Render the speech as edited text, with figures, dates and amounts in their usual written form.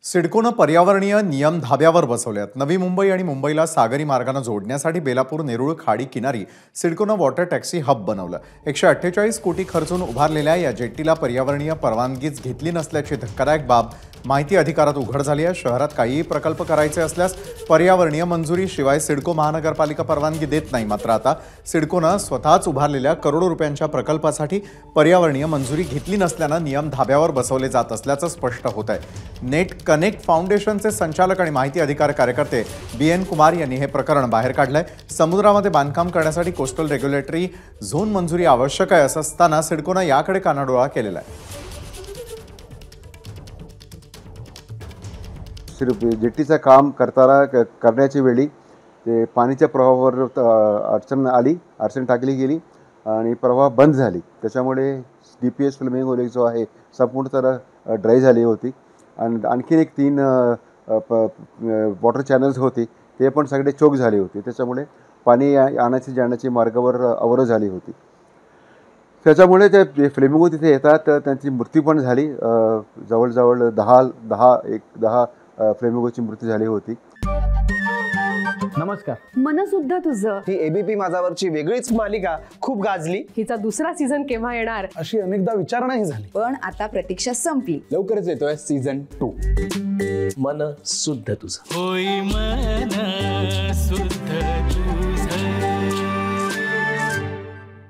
सिडकोनं पर्यावरणीय नियम धाब्यावर बसवले आहेत। नवी मुंबई आणि मुंबईला सागरी मार्गाने जोडण्यासाठी बेलापूर नेरुळ खाडी किनारी सिडकोनं वॉटर टॅक्सी हब बनवलं। 148 कोटी खर्चून उभारलेल्या या जेट्टीला पर्यावरणीय परवानगीच घेतली नसल्याची धक्कादायक बाब माहिती अधिकारात उघड झाली आहे। शहरात काहीही प्रकल्प करायचे असल्यास पर्यावरणीय मंजुरी शिवाय सिडको महानगरपालिका परवानगी देत नाही। मात्र आता सिडकोनं स्वतःच उभारलेल्या करोडो रुपयांच्या प्रकल्पासाठी पर्यावरणीय मंजुरी घेतली नसल्याने नियम धाब्यावर बसवले जात असल्याचं स्पष्ट होत आहे। नेट कनेक्ट फाउंडेशनचे संचालक आणि माहिती अधिकार कार्यकर्ते BN कुमार यांनी हे प्रकरण बाहेर काढलंय। समुद्रामध्ये बांधकाम करण्यासाठी कोस्टल रेग्युलेटरी झोन मंजुरी आवश्यक आहे असं असताना सिडकोनं याकडे कानाडोळा केलेला आहे। जेट्टीचं काम करण्याच्या वेळी ते पाण्याच्या प्रवाहावर अडचण टाकली गेली आणि प्रवाह बंद झाली। त्याच्यामुळे DPS फ्लेमिंगो लेक जो आहे संपूर्णतः ड्राय झाली होती आणि आणखीन एक 3 वॉटर चॅनल्स होते ते पण सगळे चोक झाले होते। त्याच्यामुळे पाणी आणायची जाण्याची मार्गावर अवरोध झाली होती। त्याच्यामुळे ते फ्लेमिंगो तिथे येतात त्यांची मृत्यू पण झाली। जवळजवळ 10 फ्लेमिंगोची मृत्यू झाली होती। नमस्कार। मन सुद्धा तुझं ही ABP माझावरची वेगळीच मालिका खूप गाजली। हिचा दुसरा सीझन केव्हा येणार अशी अनेकदा विचारणाही झाली, पण आता प्रतीक्षा संपली। लवकरच येतोय सीझन 2। मन सुद्धा तुझं होई मन सुद्धा